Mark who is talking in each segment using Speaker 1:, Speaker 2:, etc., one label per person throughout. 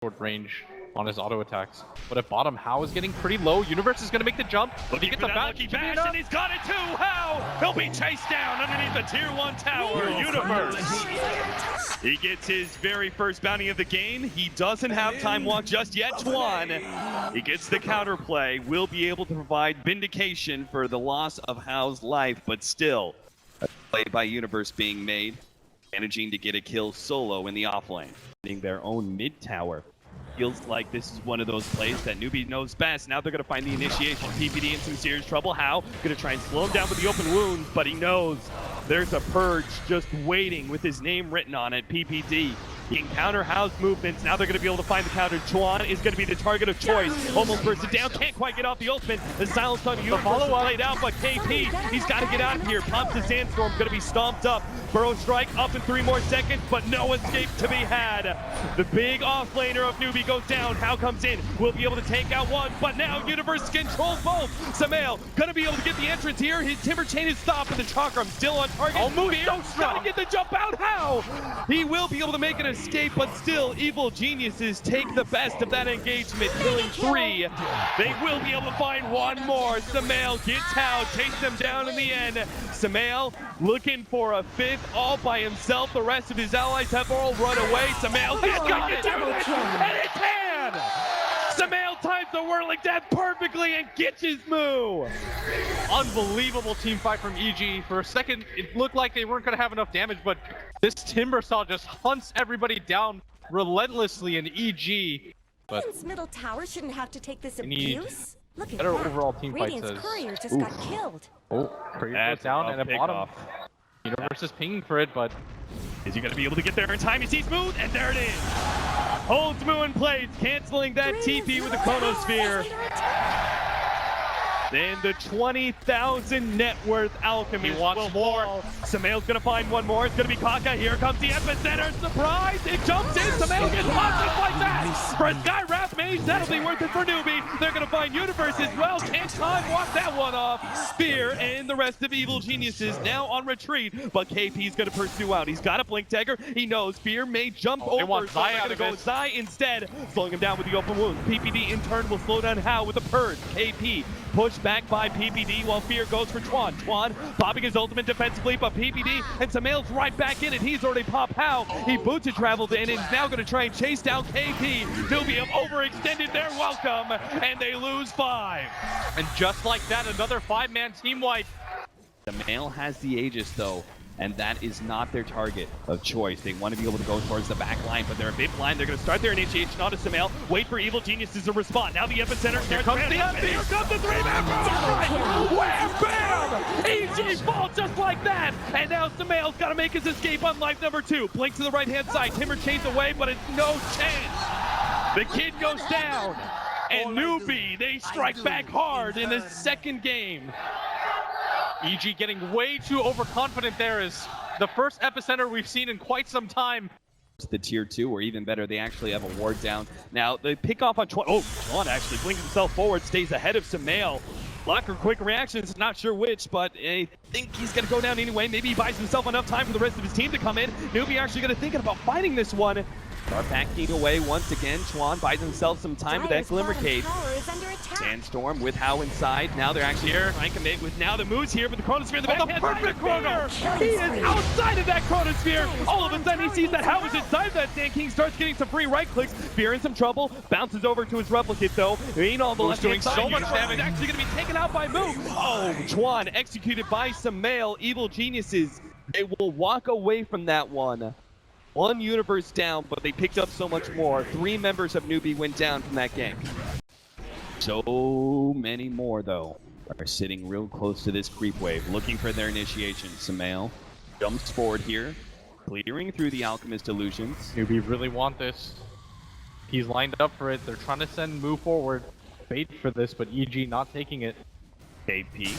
Speaker 1: short range on his auto attacks. But at bottom, How is getting pretty low. Universe is going to make the jump.
Speaker 2: Looking
Speaker 1: He gets
Speaker 2: for
Speaker 1: a
Speaker 2: that
Speaker 1: back.
Speaker 2: lucky bash, and he's got it too! How? He'll be chased down underneath the tier 1 tower. Universe. He gets his very first bounty of the game. He doesn't have time walk just yet, Twan. He gets the counterplay. Will be able to provide vindication for the loss of Hao's life, but still, a play by Universe being made, managing to get a kill solo in the offlane. Getting their own mid tower. Feels like this is one of those plays that Newbee knows best. Now they're going to find the initiation. PPD in some serious trouble. How? Going to try and slow him down with the open wounds, but he knows there's a purge just waiting with his name written on it. PPD. He can counter Hao's movements. Now they're going to be able to find the counter. Chuan is going to be the target of choice. Almost bursted down. Can't quite get off the ultimate. The silence on Universe is laid out, but KP, he's got to get out of here. Pops the Sandstorm. Going to be stomped up. Burrow strike up in 3 more seconds, but no escape to be had. The big offlaner of Newbee goes down. How comes in? Will be able to take out one, but now Universe controls both. Samael gonna be able to get the entrance here. His Timber Chain is stopped, and the Chakram still on target.
Speaker 1: Oh, Moose so strong.
Speaker 2: Gotta get the jump out. How? He will be able to make an escape, but still, Evil Geniuses take the best of that engagement, killing 3. They will be able to find one more. Samael gets How, takes them down in the end. Samael looking for a 5th all by himself. The rest of his allies have all run away. Samael got it, and it can! Samael times the whirling death perfectly and gets his move.
Speaker 1: Unbelievable team fight from EG. For a second, it looked like they weren't going to have enough damage, but this Timber Saw just hunts everybody down relentlessly in EG. But
Speaker 3: Radiant's middle tower shouldn't have to take this
Speaker 1: need
Speaker 3: abuse. Look at
Speaker 1: better
Speaker 3: that.
Speaker 1: overall team fight
Speaker 3: Radiant's
Speaker 1: says.
Speaker 3: courier just got killed.
Speaker 1: Oh, Courier goes
Speaker 2: That's
Speaker 1: down,
Speaker 2: a
Speaker 1: and at
Speaker 2: pick
Speaker 1: bottom,
Speaker 2: off.
Speaker 1: Universe is pinging for it, but
Speaker 2: Is he going to be able to get there in time? He sees Moon, and there it is. Holds Moon in place, canceling that TP with the Chronosphere. Then the 20,000 net worth Alchemist
Speaker 1: He wants
Speaker 2: will
Speaker 1: more.
Speaker 2: fall. Samael's gonna find one more. It's gonna be Kaka. Here comes the epicenter. Surprise! It jumps in. Samael gets locked just like that. For a Sky Wrath Mage, that'll be worth it for Newbee. They're gonna find Universe as well. Can't time walk that one off. Spear and the rest of Evil Geniuses now on retreat, but KP's gonna pursue out. He's got a Blink Dagger. He knows Spear may jump
Speaker 1: they
Speaker 2: over.
Speaker 1: want
Speaker 2: So
Speaker 1: Zai
Speaker 2: they're
Speaker 1: out
Speaker 2: gonna
Speaker 1: of
Speaker 2: go
Speaker 1: this.
Speaker 2: Zai instead, slowing him down with the open wounds. PPD in turn will slow down How with a purge. KP pushed back by PPD while Fear goes for Twan. Twan popping his ultimate defensively, but PPD and Samael's right back in it. He's already popped How. He boots it, traveled in, and is now going to try and chase down KP. Newbee have overextended their welcome, and they lose 5.
Speaker 1: and just like that, another 5-man team wipe.
Speaker 2: Samael has the Aegis, though, and that is not their target of choice. They want to be able to go towards the back line, but they're a bit blind. They're going to start their initiation onto Samael, wait for Evil Geniuses to respond. Now the epicenter starts
Speaker 1: comes the
Speaker 2: and here comes the 3-man right. Wham, bam! EG falls just like that, and now Samael's got to make his escape on life number 2. Blink to the right-hand side. Timber chains away, but it's no chance. The kid goes down, and Newbee, they strike back hard in the second game.
Speaker 1: EG getting way too overconfident there is the first epicenter we've seen in quite some time.
Speaker 2: The tier 2, or even better, they actually have a ward down. Now, they pick off on Twan. Oh, Twan actually blinks himself forward, stays ahead of Samael. Locker quick reactions, not sure which, but I think he's going to go down anyway. Maybe he buys himself enough time for the rest of his team to come in. Newbee actually going to think about fighting this one. Start backing away once again. Twan buys himself some time with that Glimmer Cage. Sandstorm with How inside. Now they're actually here. Trying to commit with now the moves here, but the Chronosphere in the back.
Speaker 1: the perfect Chrono!
Speaker 2: He is outside of that Chronosphere. All of a sudden he sees that How is inside that. Sand King starts getting some free right clicks. Fear in some trouble. Bounces over to his replicate though. Ain't all the left
Speaker 1: doing so much damage.
Speaker 2: He's actually going to be taken out by Moo. Oh, Twan executed by Samael. Evil Geniuses. They will walk away from that one. One Universe down, but they picked up so much more. 3 members of Newbee went down from that game. So many more, though, are sitting real close to this creep wave, looking for their initiation. Samael jumps forward here, clearing through the Alchemist illusions.
Speaker 1: Newbee really want this. He's lined up for it. They're trying to send Move forward. Bait for this, but EG not taking it.
Speaker 2: KP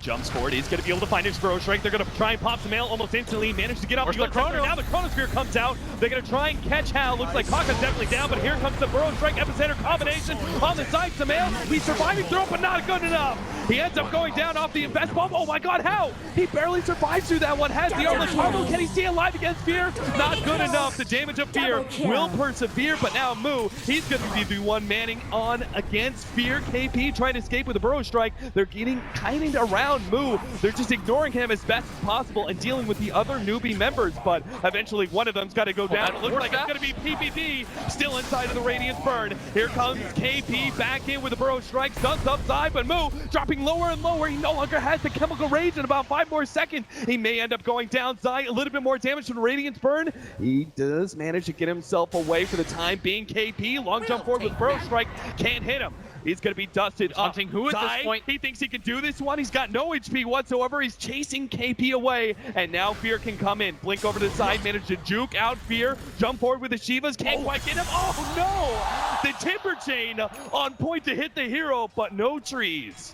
Speaker 2: jumps forward. He's going to be able to find his Bro Strike. They're going to try and pop Samael almost instantly. Managed to get off the
Speaker 1: Where's the
Speaker 2: Chrono.
Speaker 1: Chrono?
Speaker 2: Now the Chronosphere comes out. They're going to try and catch Hal. Looks like Kaka's definitely down, but here comes the Bro Strike epicenter combination on the side. Samael, he's surviving through it, but not good enough. He ends up going down off the invest bomb. Oh my god, how? He barely survives through that one. Has the armless armor. Can he stay alive against Fear? Not good enough. The damage of Fear will persevere, but now Moo, he's going to be the one manning on against Fear. KP trying to escape with a Burrow Strike. They're getting kind of around Moo. They're just ignoring him as best as possible and dealing with the other Newbee members, but eventually one of them's got to go down. It looks like it's going to be PPD still inside of the Radiance Burn. Here comes KP back in with a Burrow Strike. Stunts upside, but Moo dropping lower and lower. He no longer has the Chemical Rage in about 5 more seconds. He may end up going down. Zai, a little bit more damage from the Radiance Burn. He does manage to get himself away for the time being. KP, long jump forward with Burrow Strike. Can't hit him. He's going to be dusted up.
Speaker 1: Hunting who at
Speaker 2: Zai,
Speaker 1: this point?
Speaker 2: he thinks he can do this one. He's got no HP whatsoever. He's chasing KP away, and now Fear can come in. Blink over to the side, manage to juke out Fear. Jump forward with the Shivas. Can't quite get him. Oh no! The Timber Chain on point to hit the hero, but no trees.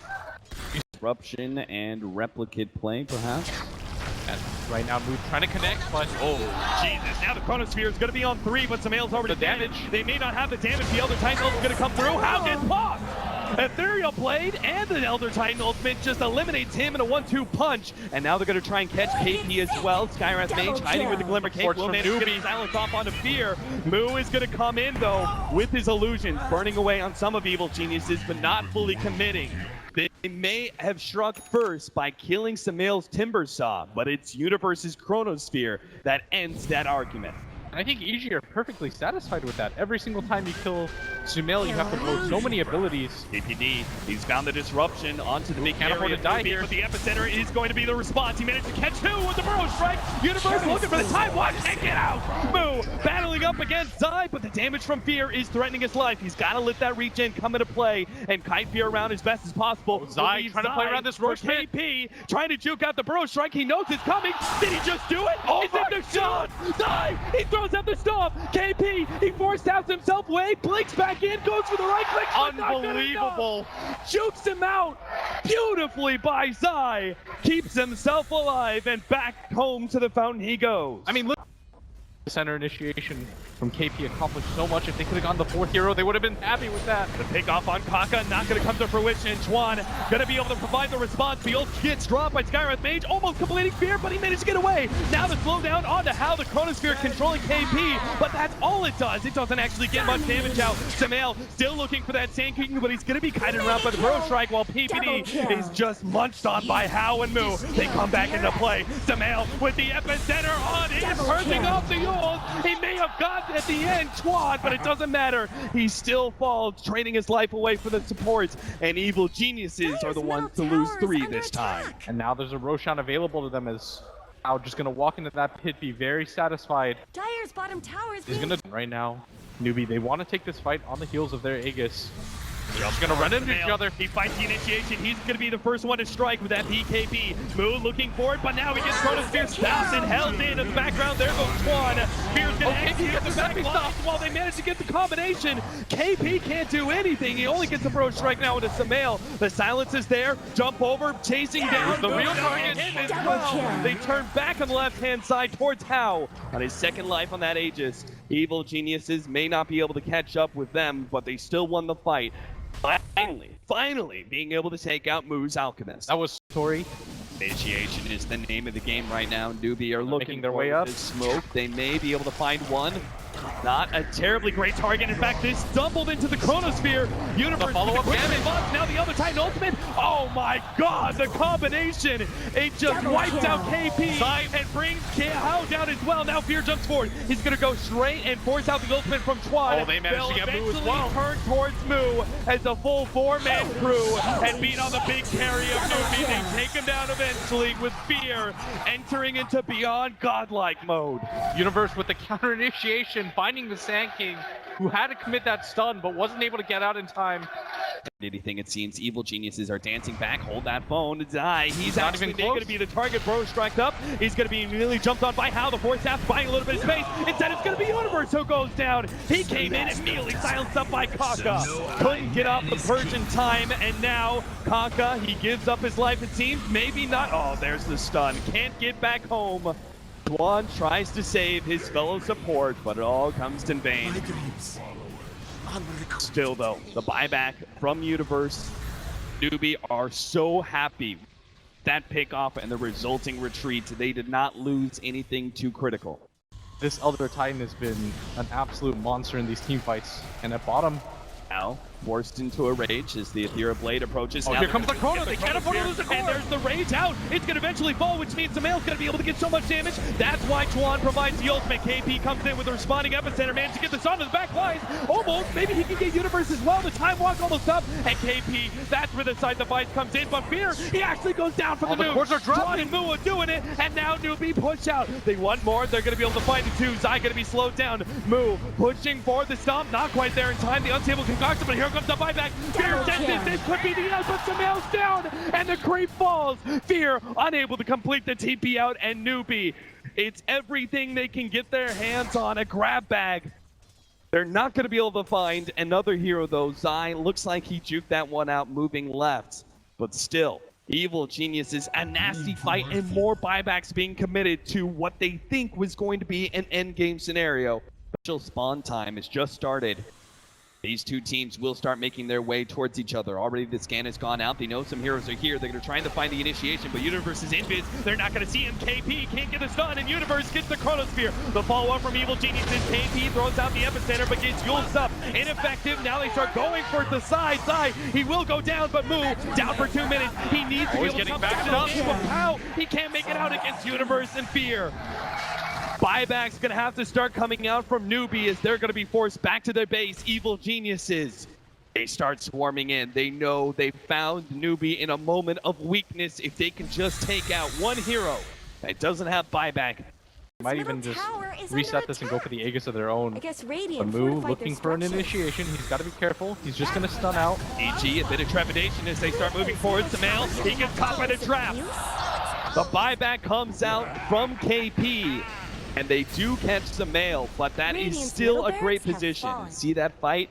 Speaker 4: Disruption and replicate play, perhaps.
Speaker 1: And right now, Mood trying to connect, but
Speaker 2: Oh, Jesus. Now the Chronosphere is going to be on 3, but Samael's already
Speaker 1: The damage.
Speaker 2: dead. They may not have the damage. The Elder Titan Ultimate is going to come through. How gets popped? Ethereal Blade and the Elder Titan Ultimate just eliminates him in a 1-2 punch. And now they're going to try and catch KP as well. Skywrath Mage hiding with the Glimmer Cape. Will manage to get silence off onto Fear. Moo is going to come in, though, with his illusions, burning away on some of Evil Geniuses, but not fully committing. They may have struck first by killing Samael's Timber Saw, but it's Universe's Chronosphere that ends that argument.
Speaker 1: I think EG are perfectly satisfied with that. Every single time you kill Sumail, you have to blow so many abilities.
Speaker 2: KPD, he's found the disruption onto the big
Speaker 1: Can't afford
Speaker 2: area
Speaker 1: to die
Speaker 2: of Newbee,
Speaker 1: here.
Speaker 2: but the epicenter is going to be the response. He managed to catch 2 with the Burrow Strike. Universe looking for the time watch and get out. Moo battling up against Zai, but the damage from Fear is threatening his life. He's got to let that regen come into play and kite Fear around as best as possible.
Speaker 1: Zai trying to play around this Roche pit.
Speaker 2: KP trying to juke out the Burrow Strike. He knows it's coming. Did he just do it? Oh, it's in the shot. Zai, he throws out the stomp. KP, he forced out himself away, blinks back in, goes for the right click. but not good
Speaker 1: Unbelievable.
Speaker 2: enough. Jukes him out beautifully by Zai. Keeps himself alive and back home to the fountain he goes.
Speaker 1: I mean, look. Center initiation from KP accomplished so much. If they could have gone the 4th hero, they would have been happy with that.
Speaker 2: The pick off on Kaka, not going to come to fruition. Chuan going to be able to provide the response. The ult gets dropped by Skywrath Mage, almost completing Fear, but he managed to get away. Now the slowdown onto Hal, the Chronosphere controlling KP, but that's all it does. It doesn't actually get much damage out. Samael still looking for that Sand King, but he's going to be kited around by the Burrow Strike, while PPD is just munched on by Hal and Moo. They come back into play. Samael with the epicenter on it, hurting off the ult. He may have got at the end, Chuan, but it doesn't matter. He still falls, trading his life away for the supports, and Evil Geniuses are the ones to lose 3 this time.
Speaker 1: And now there's a Roshan available to them as Al just going to walk into that pit, be very satisfied.
Speaker 3: Dire's bottom tower is
Speaker 1: He's
Speaker 3: being
Speaker 1: going to, right now, Newbee, they want to take this fight on the heels of their Aegis. They're just going to run into each other.
Speaker 2: He fights the initiation. He's going to be the first one to strike with that PKP. Moo looking for it, but now he gets Chronosphere spoused and held in the background. There goes Chuan. Fear's going to execute the back stop while they manage to get the combination. KP can't do anything. He only gets the Burrow Strike now into Samael. The silence is there. Jump over, chasing down.
Speaker 1: The real target.
Speaker 2: Him as well. They turn back on the left-hand side towards Hao on his second life on that Aegis. Evil Geniuses may not be able to catch up with them, but they still won the fight. Finally being able to take out Moo's Alchemist.
Speaker 1: That was Tori.
Speaker 4: Initiation is the name of the game right now. Newbee are looking
Speaker 1: making their
Speaker 4: for
Speaker 1: way up.
Speaker 4: this smoke. They may be able to find one.
Speaker 2: Not a terribly great target. In fact, this stumbled into the Chronosphere. Universe
Speaker 1: The follow-up
Speaker 2: with a quick
Speaker 1: damage.
Speaker 2: response. Now the other Titan Ultimate. Oh my god, the combination. It just wipes out KP and brings Hao down as well. Now Fear jumps forward. He's going to go straight and force out the ultimate from Chuan.
Speaker 1: Oh, they managed to get Moo as
Speaker 2: They'll
Speaker 1: well.
Speaker 2: eventually turn towards Moo as a full 4-man crew and beat on the big carry of Newbee. They take him down eventually with Fear entering into beyond godlike mode.
Speaker 1: Universe with the counter initiation, finding the Sand King, who had to commit that stun but wasn't able to get out in time.
Speaker 4: Anything it seems. Evil geniuses are dancing back. Hold that phone. Zai, he's
Speaker 1: Not
Speaker 4: actually
Speaker 1: even
Speaker 4: going to
Speaker 1: close.
Speaker 4: be the target. Bro striked up. He's going to be nearly jumped on by How. The force half buying a little bit of space. Instead, it's going to be Universe who goes down. He came in immediately silenced up by Kaka. Couldn't get off the perch in time, and now Kaka, he gives up his life, it seems. Maybe not. Oh, there's the stun. Can't get back home. Tuan tries to save his fellow support, but it all comes in vain. Still, though, the buyback from Universe, Newbee are so happy with that pickoff and the resulting retreat. They did not lose anything too critical.
Speaker 1: This other Titan has been an absolute monster in these team fights. And at bottom,
Speaker 4: Now, forced into a rage as the Ethereal Blade approaches.
Speaker 1: oh,
Speaker 4: Now
Speaker 1: here
Speaker 4: they're
Speaker 1: comes the
Speaker 4: gonna
Speaker 1: Chrono. They can't afford to lose the core.
Speaker 2: And there's the rage out. It's going to eventually fall, which means Samael's going to be able to get so much damage. That's why Tuan provides the ultimate. KP comes in with a responding epicenter, managed to get this onto the back lines. Almost. Maybe he can get Universe as well. The time walk almost up. And KP, that's where the side device comes in. But Fear, he actually goes down for the
Speaker 1: the
Speaker 2: move.
Speaker 1: cores are
Speaker 2: Tuan
Speaker 1: dropping.
Speaker 2: and Mua doing it. And now Newbee push out. They want more. They're going to be able to find the two. Zai going to be slowed down. Mu pushing for the stomp. Not quite there in time. The unstable concoction, but here comes the buyback. Fear senses this could be the end, but Samael's down, and the creep falls. Fear unable to complete the TP out, and Newbee, it's everything they can get their hands on, a grab bag. They're not going to be able to find another hero, though. Zai looks like he juked that one out, moving left, but still. Evil Geniuses, a nasty fight, and more buybacks being committed to what they think was going to be an endgame scenario. Special spawn time has just started. These two teams will start making their way towards each other. Already the scan has gone out. They know some heroes are here. They're going to try to find the initiation, but Universe is invis. They're not going to see him. KP can't get the stun, and Universe gets the Chronosphere. The follow-up from Evil Geniuses. KP throws out the epicenter, but gets Yule's up. Ineffective. Now they start going for the side. He will go down, but Mu down for 2 minutes. He needs to be able to come back to the game, but how? He can't make it out against Universe and Fear. Buyback's gonna have to start coming out from Newbee as they're gonna be forced back to their base. Evil Geniuses, they start swarming in. They know they found Newbee in a moment of weakness. If they can just take out one hero that doesn't have buyback,
Speaker 1: might
Speaker 3: little
Speaker 1: even just
Speaker 3: tower is
Speaker 1: reset
Speaker 3: under
Speaker 1: this and go for
Speaker 3: attack.
Speaker 1: the Aegis of their own.
Speaker 3: I guess
Speaker 1: But
Speaker 3: Radiant
Speaker 1: Mu
Speaker 3: fortified
Speaker 1: looking
Speaker 3: their
Speaker 1: for an
Speaker 3: structures.
Speaker 1: initiation. He's got to be careful. He's just going to stun out.
Speaker 2: EG, a bit of trepidation as they start moving forward. Samael, he gets caught by the trap. The buyback comes out from KP, and they do catch Samael, but that is
Speaker 3: Radiant's
Speaker 2: still a
Speaker 3: middle
Speaker 2: great
Speaker 3: barracks have
Speaker 2: position.
Speaker 3: fallen.
Speaker 2: See that fight?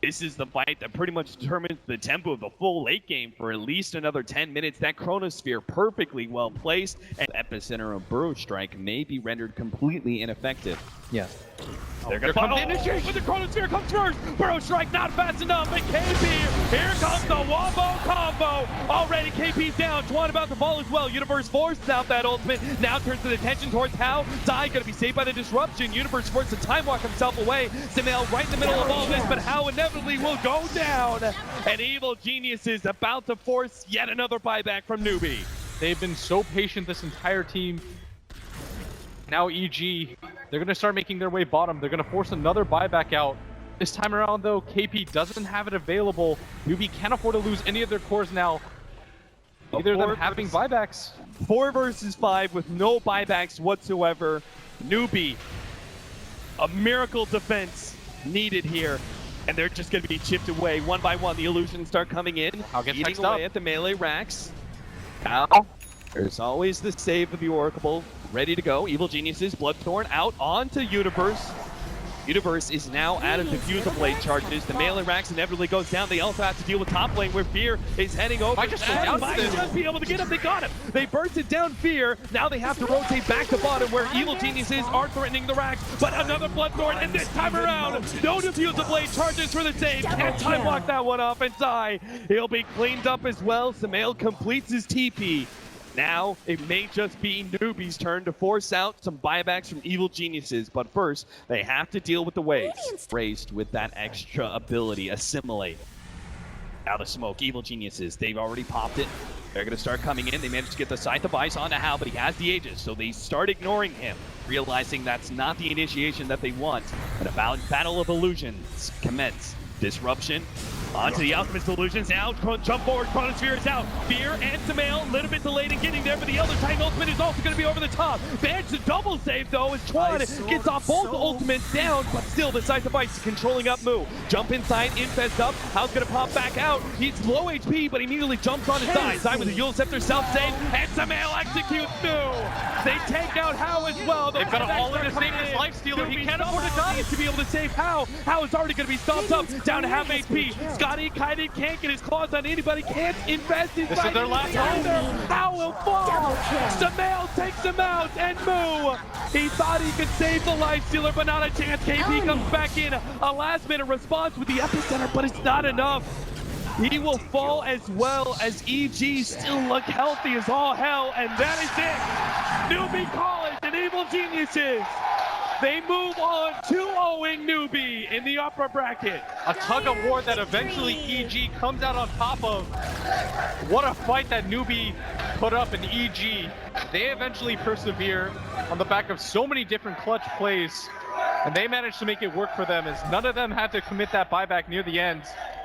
Speaker 2: This is the fight that pretty much determines the tempo of the full late game for at least another 10 minutes. That Chronosphere perfectly well placed, and
Speaker 4: Epicenter of Burrow Strike may be rendered completely ineffective.
Speaker 1: Yeah.
Speaker 2: they're gonna
Speaker 1: here
Speaker 2: find
Speaker 1: comes
Speaker 2: the initiation. The Chronosphere comes first. Burrow Strike not fast enough, and KP, here comes the Wombo combo. Already KP's down. Tuan about to fall as well. Universe forces out that ultimate. Now turns the attention towards How. Zai gonna be saved by the disruption. Universe forces to time walk himself away. Samael right in the middle of all this, but How inevitably will go down. And Evil Genius is about to force yet another buyback from Newbee.
Speaker 1: They've been so patient, this entire team. Now EG, they're going to start making their way bottom. They're going to force another buyback out. This time around, though, KP doesn't have it available. Newbee can't afford to lose any of their cores now. Neither of them having buybacks.
Speaker 2: 4 versus 5 with no buybacks whatsoever. Newbee, a miracle defense needed here. And they're just going to be chipped away one by one. The illusions start coming in,
Speaker 1: How gets
Speaker 2: eating
Speaker 1: next
Speaker 2: away
Speaker 1: up?
Speaker 2: at the melee racks. Now, there's always the save of the Oracle ready to go. Evil Geniuses, Bloodthorn out onto Universe. Universe is now out of Diffuser Blade charges. The melee racks inevitably goes down. They also have to deal with top lane where Fear is heading over.
Speaker 1: Might just go down
Speaker 2: Might
Speaker 1: still.
Speaker 2: just be able to get him. They got him. They burst it down Fear. Now they have to rotate back to bottom where Evil Geniuses are threatening the racks. But another Bloodthorn, and this time around, no Diffuser Blade charges for the save. Can't time block that one off, and Zai, he'll be cleaned up as well. Samael completes his TP. Now, it may just be Newbee's turn to force out some buybacks from Evil Geniuses, but first, they have to deal with the waves.
Speaker 4: Raised with that extra ability, Assimilate. Now the smoke, Evil Geniuses, they've already popped it. They're going to start coming in. They managed to get the side device onto Hal, but he has the Aegis, so they start ignoring him, realizing that's not the initiation that they want. And a battle of illusions commence.
Speaker 2: Disruption. Onto the Alchemist Illusions now. Jump forward, Chronosphere is out. Fear and Samael, a little bit delayed in getting there, but the Elder Titan ultimate is also going to be over the top. Banch the double save though as Twan gets off both ultimates down, but still decisive ice controlling up Moo. Jump inside, Infest up. How's going to pop back out. He's low HP, but immediately jumps on his side. Side with the Eul Scepter self-save, and Samael executes Moo. They take out How as well.
Speaker 1: They've got all in to save this life stealer. He can't afford to die.
Speaker 4: To be able to save How. How is already going to be stomped up, down to half HP. Scotty Kaiden can't get his claws on anybody, can't invest his
Speaker 1: This is their last hope.
Speaker 4: How will fall. Samael takes him out, and Moo. He thought he could save the life stealer, but not a chance. KP comes back in. A last minute response with the epicenter, but it's not enough. He will fall as well as EG still look healthy as all hell, and that is it. Newbee College and Evil Geniuses. They move on 2-0ing Newbee in the upper bracket.
Speaker 1: A tug of war that eventually EG comes out on top of. What a fight that Newbee put up in EG. They eventually persevere on the back of so many different clutch plays, and they managed to make it work for them as none of them had to commit that buyback near the end.